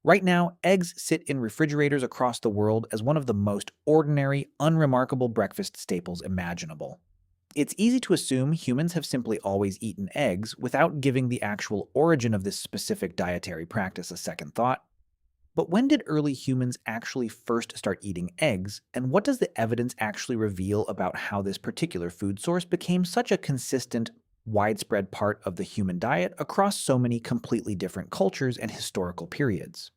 Right now, eggs sit in refrigerators across the world as one of the most ordinary, unremarkable breakfast staples imaginable. It's easy to assume humans have simply always eaten eggs without giving the actual origin of this specific dietary practice a second thought. But when did early humans actually first start eating eggs, and what does the evidence actually reveal about how this particular food source became such a consistent, widespread part of the human diet across so many completely different cultures and historical periods?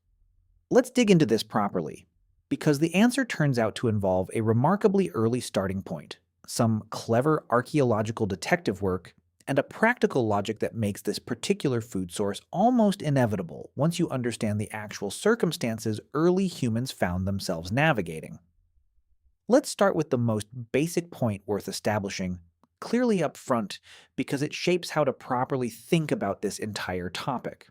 Let's dig into this properly, because the answer turns out to involve a remarkably early starting point, some clever archaeological detective work, and a practical logic that makes this particular food source almost inevitable once you understand the actual circumstances early humans found themselves navigating. Let's start with the most basic point worth establishing clearly up front because it shapes how to properly think about this entire topic.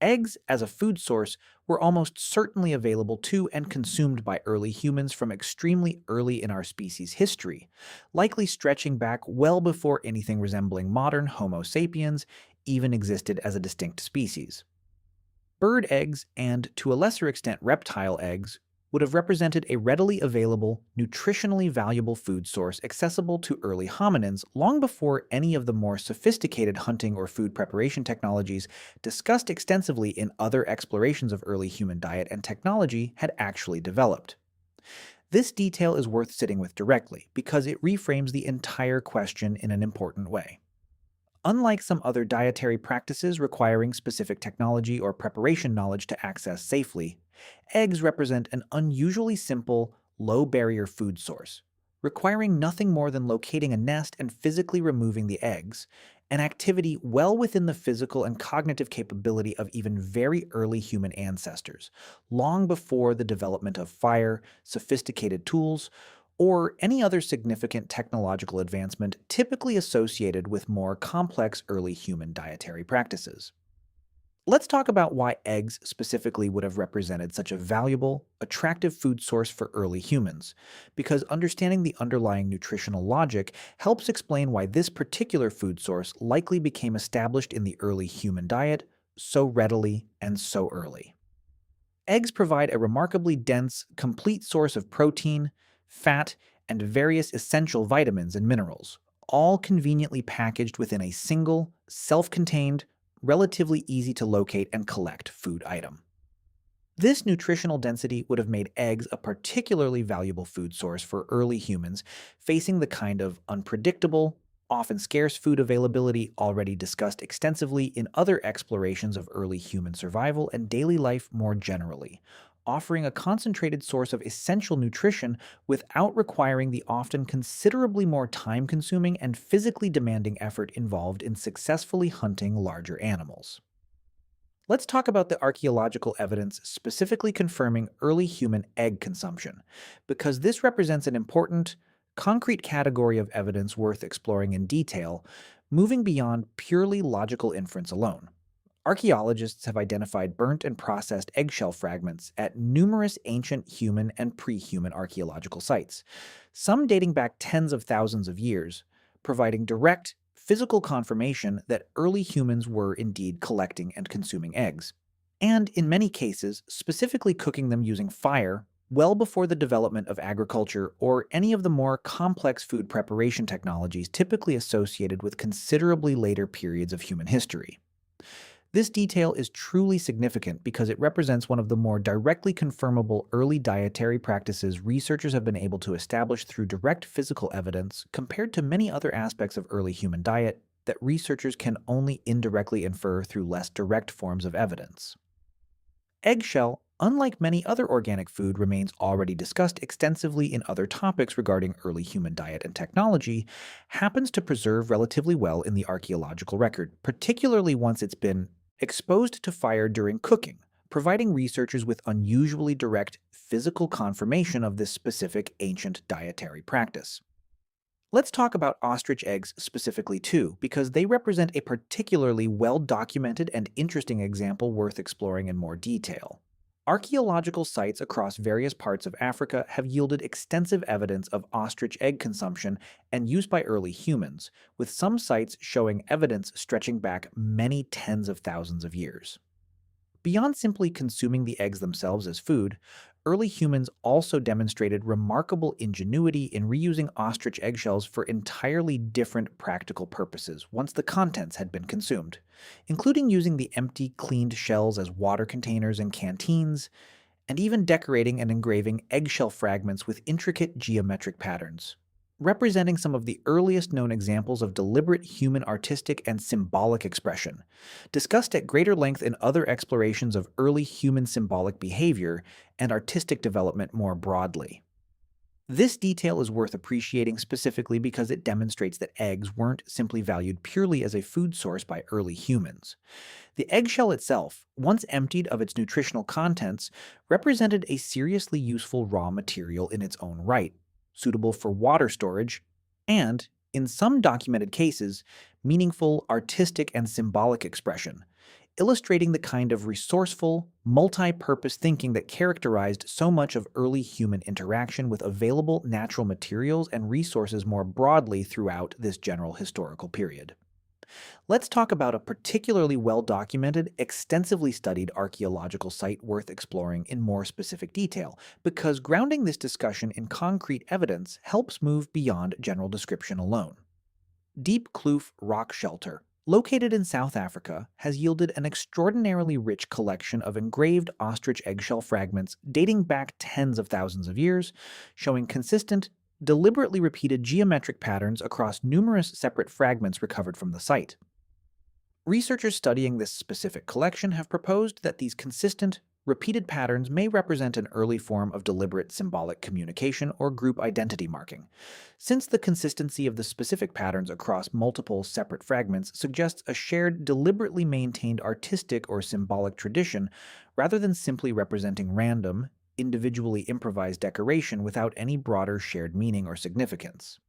Eggs, as a food source, were almost certainly available to and consumed by early humans from extremely early in our species' history, likely stretching back well before anything resembling modern Homo sapiens even existed as a distinct species. Bird eggs, and to a lesser extent reptile eggs, would have represented a readily available, nutritionally valuable food source accessible to early hominins long before any of the more sophisticated hunting or food preparation technologies discussed extensively in other explorations of early human diet and technology had actually developed. This detail is worth sitting with directly because it reframes the entire question in an important way. Unlike some other dietary practices requiring specific technology or preparation knowledge to access safely, eggs represent an unusually simple, low barrier food source, requiring nothing more than locating a nest and physically removing the eggs, an activity well within the physical and cognitive capability of even very early human ancestors, long before the development of fire, sophisticated tools, or any other significant technological advancement typically associated with more complex early human dietary practices. Let's talk about why eggs specifically would have represented such a valuable, attractive food source for early humans, because understanding the underlying nutritional logic helps explain why this particular food source likely became established in the early human diet so readily and so early. Eggs provide a remarkably dense, complete source of protein, fat, and various essential vitamins and minerals, all conveniently packaged within a single, self contained, relatively easy to locate and collect food item. This nutritional density would have made eggs a particularly valuable food source for early humans facing the kind of unpredictable, often scarce food availability already discussed extensively in other explorations of early human survival and daily life more generally, offering a concentrated source of essential nutrition without requiring the often considerably more time consuming and physically demanding effort involved in successfully hunting larger animals. Let's talk about the archaeological evidence specifically confirming early human egg consumption, because this represents an important, concrete category of evidence worth exploring in detail, moving beyond purely logical inference alone. Archaeologists have identified burnt and processed eggshell fragments at numerous ancient human and pre human archaeological sites, some dating back tens of thousands of years, providing direct, physical confirmation that early humans were indeed collecting and consuming eggs. And in many cases, specifically cooking them using fire well before the development of agriculture or any of the more complex food preparation technologies typically associated with considerably later periods of human history. This detail is truly significant because it represents one of the more directly confirmable early dietary practices researchers have been able to establish through direct physical evidence compared to many other aspects of early human diet that researchers can only indirectly infer through less direct forms of evidence. Eggshell, unlike many other organic food remains already discussed extensively in other topics regarding early human diet and technology, happens to preserve relatively well in the archaeological record, particularly once it's been exposed to fire during cooking, providing researchers with unusually direct physical confirmation of this specific ancient dietary practice. Let's talk about ostrich eggs specifically too, because they represent a particularly well documented and interesting example worth exploring in more detail. Archaeological sites across various parts of Africa have yielded extensive evidence of ostrich egg consumption and use by early humans, with some sites showing evidence stretching back many tens of thousands of years. Beyond simply consuming the eggs themselves as food, early humans also demonstrated remarkable ingenuity in reusing ostrich eggshells for entirely different practical purposes once the contents had been consumed, including using the empty, cleaned shells as water containers in canteens, and even decorating and engraving eggshell fragments with intricate geometric patterns, representing some of the earliest known examples of deliberate human artistic and symbolic expression, discussed at greater length in other explorations of early human symbolic behavior and artistic development more broadly. This detail is worth appreciating specifically because it demonstrates that eggs weren't simply valued purely as a food source by early humans. The eggshell itself, once emptied of its nutritional contents, represented a seriously useful raw material in its own right, suitable for water storage, and, in some documented cases, meaningful artistic and symbolic expression, illustrating the kind of resourceful, multi-purpose thinking that characterized so much of early human interaction with available natural materials and resources more broadly throughout this general historical period. Let's talk about a particularly well-documented, extensively studied archaeological site worth exploring in more specific detail, because grounding this discussion in concrete evidence helps move beyond general description alone. Deep Kloof Rock Shelter, located in South Africa, has yielded an extraordinarily rich collection of engraved ostrich eggshell fragments dating back tens of thousands of years, showing consistent, deliberately repeated geometric patterns across numerous separate fragments recovered from the site. Researchers studying this specific collection have proposed that these consistent, repeated patterns may represent an early form of deliberate symbolic communication or group identity marking, since the consistency of the specific patterns across multiple separate fragments suggests a shared, deliberately maintained artistic or symbolic tradition rather than simply representing random, individually improvised decoration without any broader shared meaning or significance.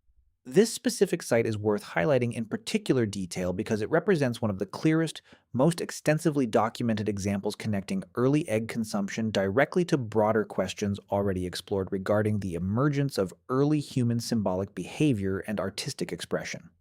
This specific site is worth highlighting in particular detail because it represents one of the clearest, most extensively documented examples connecting early egg consumption directly to broader questions already explored regarding the emergence of early human symbolic behavior and artistic expression.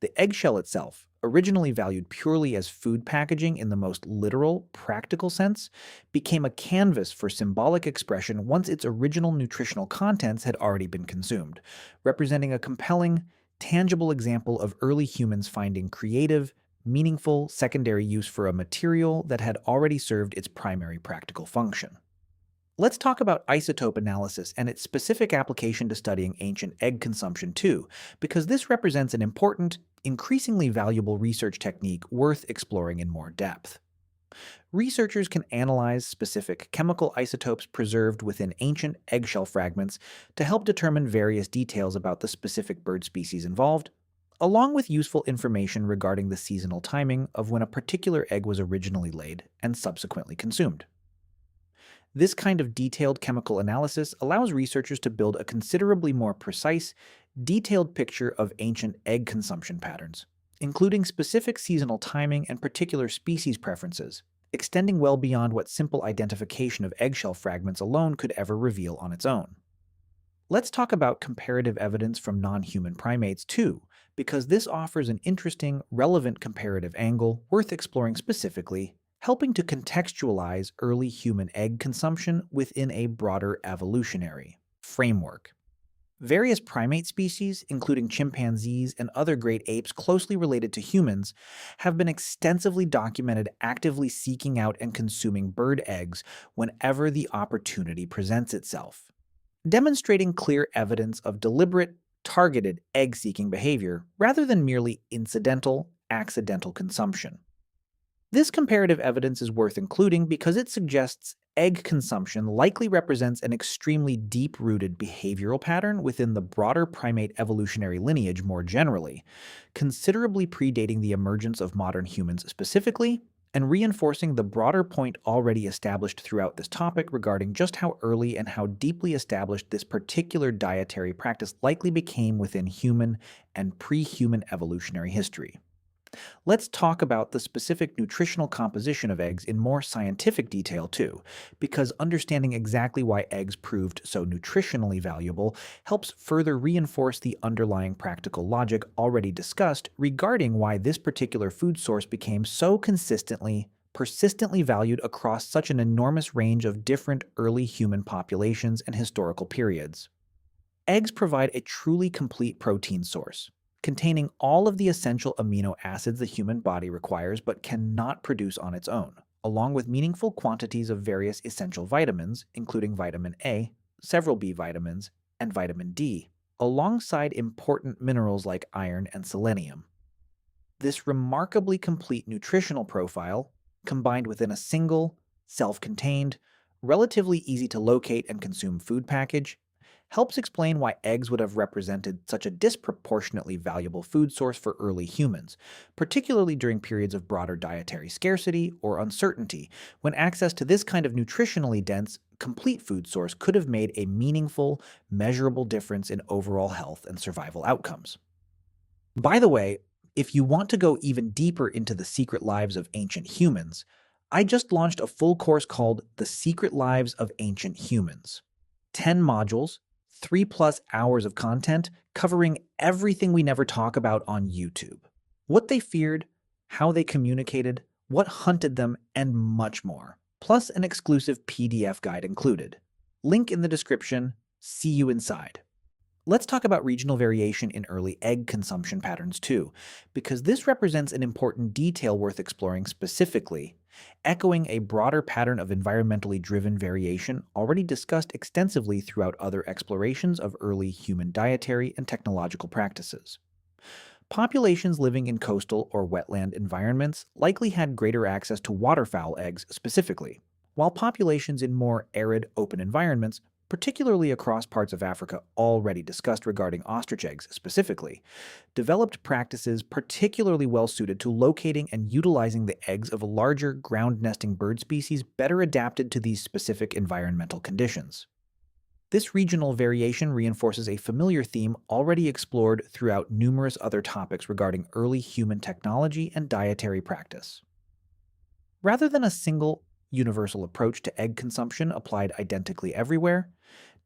The eggshell itself, originally valued purely as food packaging in the most literal, practical sense, became a canvas for symbolic expression once its original nutritional contents had already been consumed, representing a compelling, tangible example of early humans finding creative, meaningful secondary use for a material that had already served its primary practical function. Let's talk about isotope analysis and its specific application to studying ancient egg consumption too, because this represents an important, increasingly valuable research technique worth exploring in more depth. Researchers can analyze specific chemical isotopes preserved within ancient eggshell fragments to help determine various details about the specific bird species involved, along with useful information regarding the seasonal timing of when a particular egg was originally laid and subsequently consumed. This kind of detailed chemical analysis allows researchers to build a considerably more precise, detailed picture of ancient egg consumption patterns, including specific seasonal timing and particular species preferences, extending well beyond what simple identification of eggshell fragments alone could ever reveal on its own. Let's talk about comparative evidence from non-human primates too, because this offers an interesting, relevant comparative angle worth exploring specifically, helping to contextualize early human egg consumption within a broader evolutionary framework. Various primate species, including chimpanzees and other great apes closely related to humans, have been extensively documented actively seeking out and consuming bird eggs whenever the opportunity presents itself, demonstrating clear evidence of deliberate, targeted egg-seeking behavior rather than merely incidental, accidental consumption. This comparative evidence is worth including because it suggests egg consumption likely represents an extremely deep-rooted behavioral pattern within the broader primate evolutionary lineage more generally, considerably predating the emergence of modern humans specifically, and reinforcing the broader point already established throughout this topic regarding just how early and how deeply established this particular dietary practice likely became within human and pre-human evolutionary history. Let's talk about the specific nutritional composition of eggs in more scientific detail too, because understanding exactly why eggs proved so nutritionally valuable helps further reinforce the underlying practical logic already discussed regarding why this particular food source became so consistently, persistently valued across such an enormous range of different early human populations and historical periods. Eggs provide a truly complete protein source, containing all of the essential amino acids the human body requires but cannot produce on its own, along with meaningful quantities of various essential vitamins, including vitamin A, several B vitamins, and vitamin D, alongside important minerals like iron and selenium. This remarkably complete nutritional profile, combined within a single, self contained, relatively easy to locate and consume food package, helps explain why eggs would have represented such a disproportionately valuable food source for early humans, particularly during periods of broader dietary scarcity or uncertainty, when access to this kind of nutritionally dense, complete food source could have made a meaningful, measurable difference in overall health and survival outcomes. By the way, if you want to go even deeper into the secret lives of ancient humans, I just launched a full course called The Secret Lives of Ancient Humans. 10 modules, 3+ hours of content covering everything we never talk about on YouTube. What they feared, how they communicated, what hunted them, and much more. Plus an exclusive PDF guide included. Link in the description. See you inside. Let's talk about regional variation in early egg consumption patterns too, because this represents an important detail worth exploring specifically, echoing a broader pattern of environmentally driven variation already discussed extensively throughout other explorations of early human dietary and technological practices. Populations living in coastal or wetland environments likely had greater access to waterfowl eggs specifically, while populations in more arid, open environments, particularly across parts of Africa already discussed regarding ostrich eggs specifically, developed practices particularly well suited to locating and utilizing the eggs of larger ground-nesting bird species better adapted to these specific environmental conditions. This regional variation reinforces a familiar theme already explored throughout numerous other topics regarding early human technology and dietary practice. Rather than a single, universal approach to egg consumption applied identically everywhere,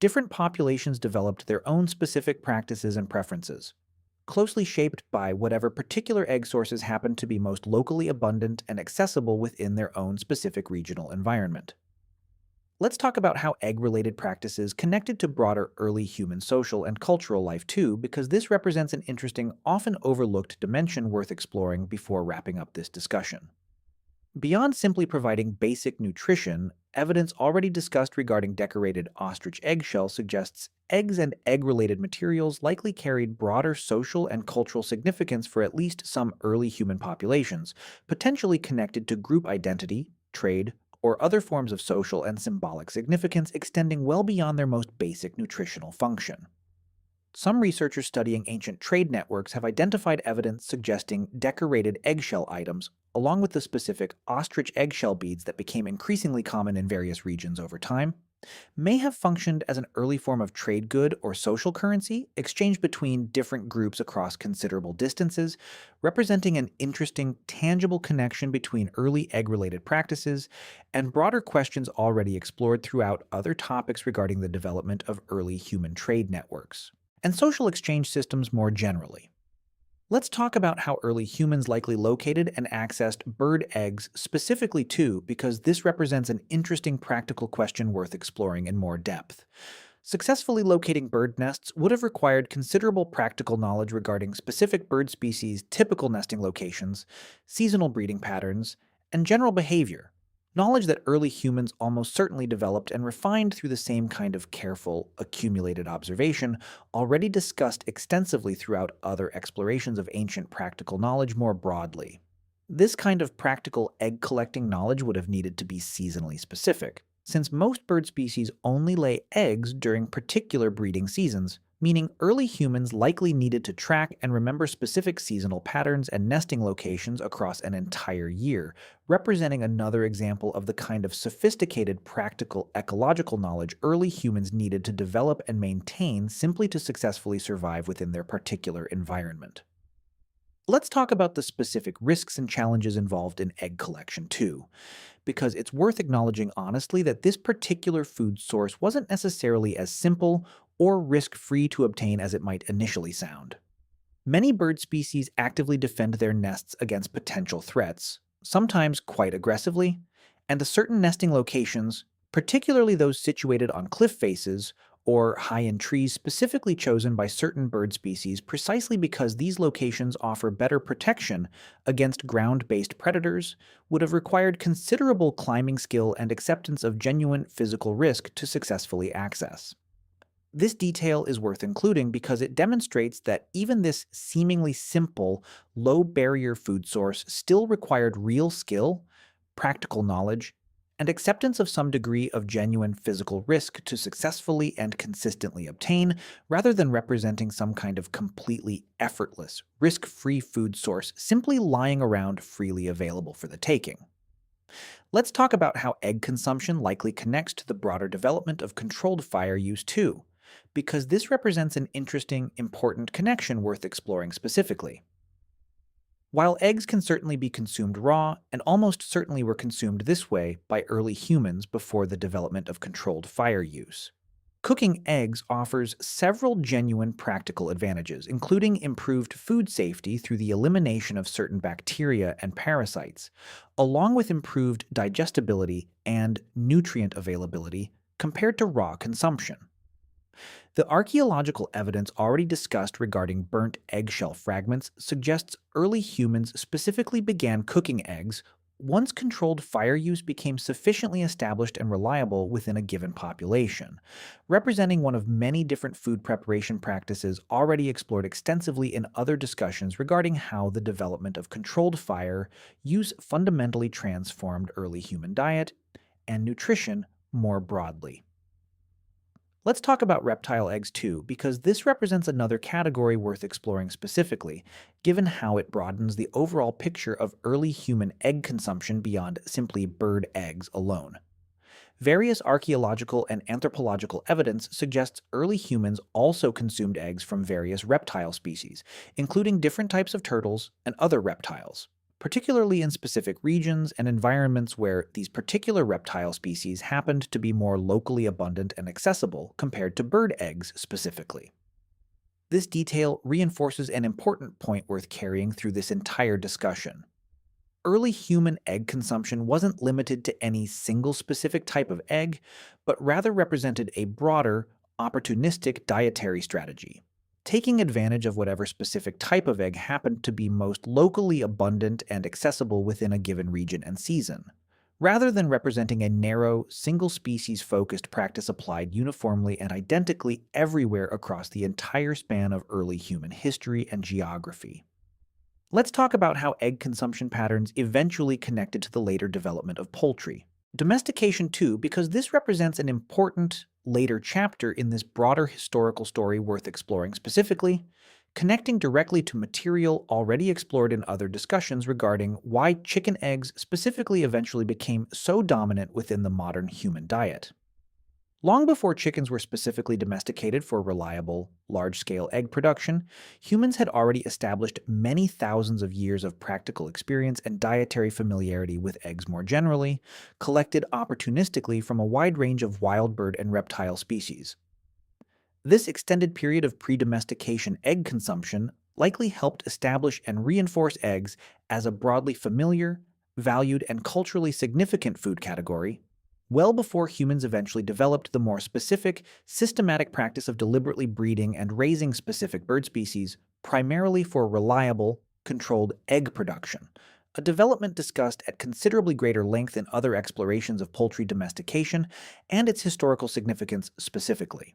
different populations developed their own specific practices and preferences, closely shaped by whatever particular egg sources happened to be most locally abundant and accessible within their own specific regional environment. Let's talk about how egg-related practices connected to broader early human social and cultural life too, because this represents an interesting, often overlooked dimension worth exploring before wrapping up this discussion. Beyond simply providing basic nutrition, evidence already discussed regarding decorated ostrich eggshell suggests eggs and egg-related materials likely carried broader social and cultural significance for at least some early human populations, potentially connected to group identity, trade, or other forms of social and symbolic significance extending well beyond their most basic nutritional function. Some researchers studying ancient trade networks have identified evidence suggesting decorated eggshell items, along with the specific ostrich eggshell beads that became increasingly common in various regions over time, may have functioned as an early form of trade good or social currency exchanged between different groups across considerable distances, representing an interesting, tangible connection between early egg-related practices and broader questions already explored throughout other topics regarding the development of early human trade networks and social exchange systems more generally. Let's talk about how early humans likely located and accessed bird eggs specifically too, because this represents an interesting practical question worth exploring in more depth. Successfully locating bird nests would have required considerable practical knowledge regarding specific bird species' typical nesting locations, seasonal breeding patterns, and general behavior. Knowledge that early humans almost certainly developed and refined through the same kind of careful, accumulated observation already discussed extensively throughout other explorations of ancient practical knowledge more broadly. This kind of practical egg-collecting knowledge would have needed to be seasonally specific, since most bird species only lay eggs during particular breeding seasons, meaning early humans likely needed to track and remember specific seasonal patterns and nesting locations across an entire year, representing another example of the kind of sophisticated practical ecological knowledge early humans needed to develop and maintain simply to successfully survive within their particular environment. Let's talk about the specific risks and challenges involved in egg collection too, because it's worth acknowledging honestly that this particular food source wasn't necessarily as simple or risk-free to obtain as it might initially sound. Many bird species actively defend their nests against potential threats, sometimes quite aggressively, and the certain nesting locations, particularly those situated on cliff faces or high in trees specifically chosen by certain bird species precisely because these locations offer better protection against ground-based predators, would have required considerable climbing skill and acceptance of genuine physical risk to successfully access. This detail is worth including because it demonstrates that even this seemingly simple, low barrier food source still required real skill, practical knowledge, and acceptance of some degree of genuine physical risk to successfully and consistently obtain, rather than representing some kind of completely effortless, risk free food source simply lying around freely available for the taking. Let's talk about how egg consumption likely connects to the broader development of controlled fire use too, because this represents an interesting, important connection worth exploring specifically. While eggs can certainly be consumed raw, and almost certainly were consumed this way by early humans before the development of controlled fire use, cooking eggs offers several genuine practical advantages, including improved food safety through the elimination of certain bacteria and parasites, along with improved digestibility and nutrient availability compared to raw consumption. The archaeological evidence already discussed regarding burnt eggshell fragments suggests early humans specifically began cooking eggs once controlled fire use became sufficiently established and reliable within a given population, representing one of many different food preparation practices already explored extensively in other discussions regarding how the development of controlled fire use fundamentally transformed early human diet and nutrition more broadly. Let's talk about reptile eggs too, because this represents another category worth exploring specifically, given how it broadens the overall picture of early human egg consumption beyond simply bird eggs alone. Various archaeological and anthropological evidence suggests early humans also consumed eggs from various reptile species, including different types of turtles and other reptiles, particularly in specific regions and environments where these particular reptile species happened to be more locally abundant and accessible compared to bird eggs specifically. This detail reinforces an important point worth carrying through this entire discussion. Early human egg consumption wasn't limited to any single specific type of egg, but rather represented a broader, opportunistic dietary strategy, taking advantage of whatever specific type of egg happened to be most locally abundant and accessible within a given region and season, rather than representing a narrow, single-species focused practice applied uniformly and identically everywhere across the entire span of early human history and geography. Let's talk about how egg consumption patterns eventually connected to the later development of poultry. Domestication, too, because this represents an important later chapter in this broader historical story worth exploring specifically, connecting directly to material already explored in other discussions regarding why chicken eggs specifically eventually became so dominant within the modern human diet. Long before chickens were specifically domesticated for reliable, large-scale egg production, humans had already established many thousands of years of practical experience and dietary familiarity with eggs more generally, collected opportunistically from a wide range of wild bird and reptile species. This extended period of pre-domestication egg consumption likely helped establish and reinforce eggs as a broadly familiar, valued, and culturally significant food category well before humans eventually developed the more specific, systematic practice of deliberately breeding and raising specific bird species, primarily for reliable, controlled egg production, a development discussed at considerably greater length in other explorations of poultry domestication and its historical significance specifically.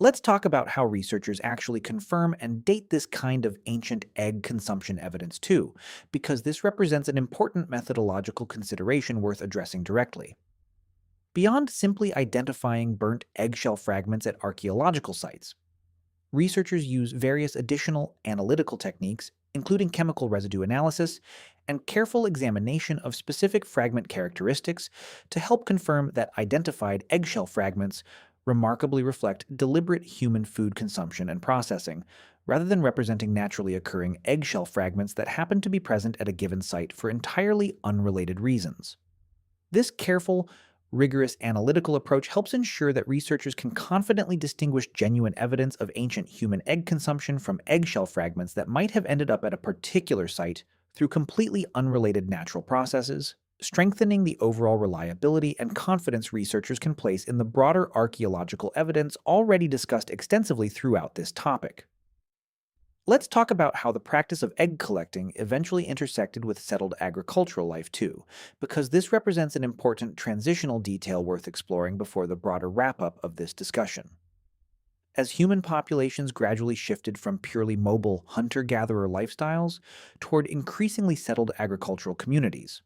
Let's talk about how researchers actually confirm and date this kind of ancient egg consumption evidence too, because this represents an important methodological consideration worth addressing directly. Beyond simply identifying burnt eggshell fragments at archaeological sites, researchers use various additional analytical techniques, including chemical residue analysis and careful examination of specific fragment characteristics, to help confirm that identified eggshell fragments remarkably reflect deliberate human food consumption and processing, rather than representing naturally occurring eggshell fragments that happen to be present at a given site for entirely unrelated reasons. This careful, rigorous analytical approach helps ensure that researchers can confidently distinguish genuine evidence of ancient human egg consumption from eggshell fragments that might have ended up at a particular site through completely unrelated natural processes, strengthening the overall reliability and confidence researchers can place in the broader archaeological evidence already discussed extensively throughout this topic. Let's talk about how the practice of egg collecting eventually intersected with settled agricultural life too, because this represents an important transitional detail worth exploring before the broader wrap-up of this discussion. As human populations gradually shifted from purely mobile hunter-gatherer lifestyles toward increasingly settled agricultural communities,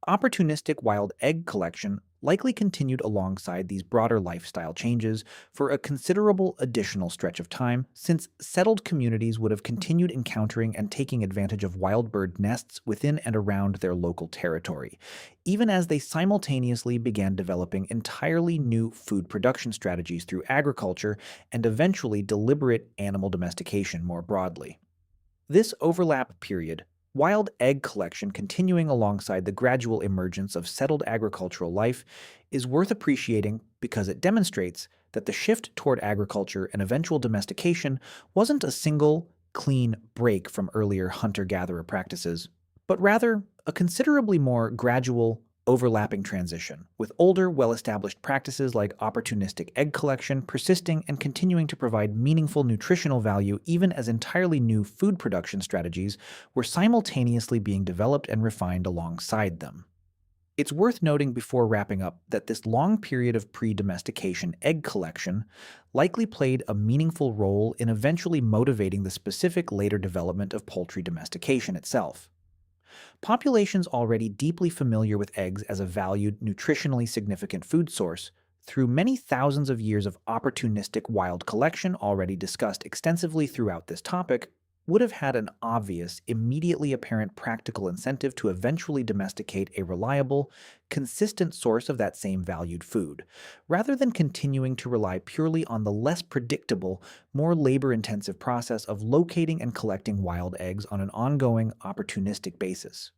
opportunistic wild egg collection likely continued alongside these broader lifestyle changes for a considerable additional stretch of time, since settled communities would have continued encountering and taking advantage of wild bird nests within and around their local territory, even as they simultaneously began developing entirely new food production strategies through agriculture and eventually deliberate animal domestication more broadly. This overlap period, wild egg collection continuing alongside the gradual emergence of settled agricultural life, is worth appreciating because it demonstrates that the shift toward agriculture and eventual domestication wasn't a single, clean break from earlier hunter-gatherer practices, but rather a considerably more gradual, overlapping transition, with older, well-established practices like opportunistic egg collection persisting and continuing to provide meaningful nutritional value even as entirely new food production strategies were simultaneously being developed and refined alongside them. It's worth noting before wrapping up that this long period of pre-domestication egg collection likely played a meaningful role in eventually motivating the specific later development of poultry domestication itself. Populations already deeply familiar with eggs as a valued, nutritionally significant food source, through many thousands of years of opportunistic wild collection already discussed extensively throughout this topic, would have had an obvious, immediately apparent practical incentive to eventually domesticate a reliable, consistent source of that same valued food, rather than continuing to rely purely on the less predictable, more labor-intensive process of locating and collecting wild eggs on an ongoing, opportunistic basis.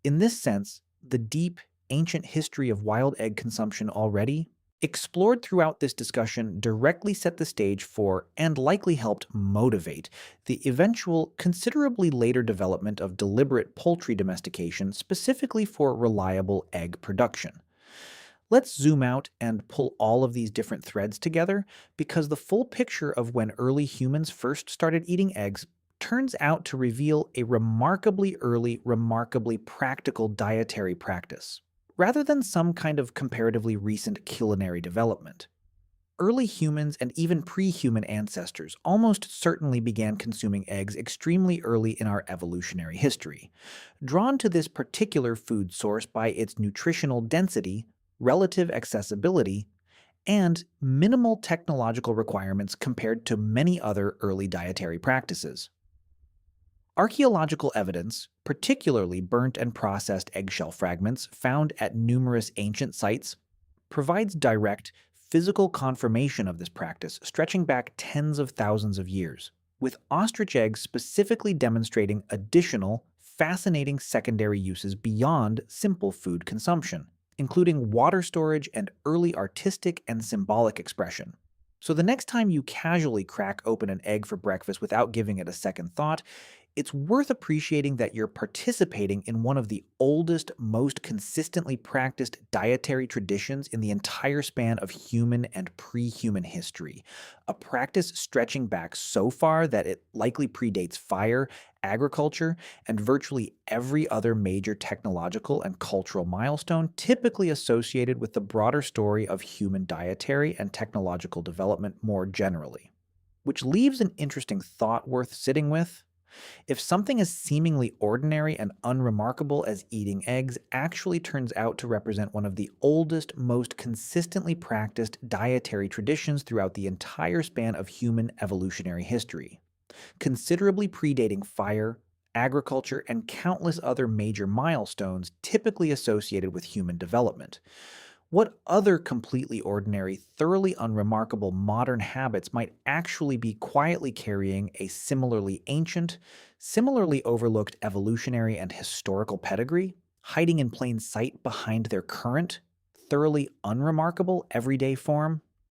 In this sense, the deep, ancient history of wild egg consumption already explored throughout this discussion directly set the stage for and likely helped motivate the eventual, considerably later development of deliberate poultry domestication specifically for reliable egg production. Let's zoom out and pull all of these different threads together because the full picture of when early humans first started eating eggs turns out to reveal a remarkably early, remarkably practical dietary practice, rather than some kind of comparatively recent culinary development. Early humans and even pre-human ancestors almost certainly began consuming eggs extremely early in our evolutionary history, drawn to this particular food source by its nutritional density, relative accessibility, and minimal technological requirements compared to many other early dietary practices. Archaeological evidence, particularly burnt and processed eggshell fragments found at numerous ancient sites, provides direct, physical confirmation of this practice stretching back tens of thousands of years, with ostrich eggs specifically demonstrating additional, fascinating secondary uses beyond simple food consumption, including water storage and early artistic and symbolic expression. So the next time you casually crack open an egg for breakfast without giving it a second thought, it's worth appreciating that you're participating in one of the oldest, most consistently practiced dietary traditions in the entire span of human and pre-human history, a practice stretching back so far that it likely predates fire, agriculture, and virtually every other major technological and cultural milestone typically associated with the broader story of human dietary and technological development more generally. Which leaves an interesting thought worth sitting with. If something as seemingly ordinary and unremarkable as eating eggs actually turns out to represent one of the oldest, most consistently practiced dietary traditions throughout the entire span of human evolutionary history, considerably predating fire, agriculture, and countless other major milestones typically associated with human development, what other completely ordinary, thoroughly unremarkable modern habits might actually be quietly carrying a similarly ancient, similarly overlooked evolutionary and historical pedigree, hiding in plain sight behind their current, thoroughly unremarkable everyday form?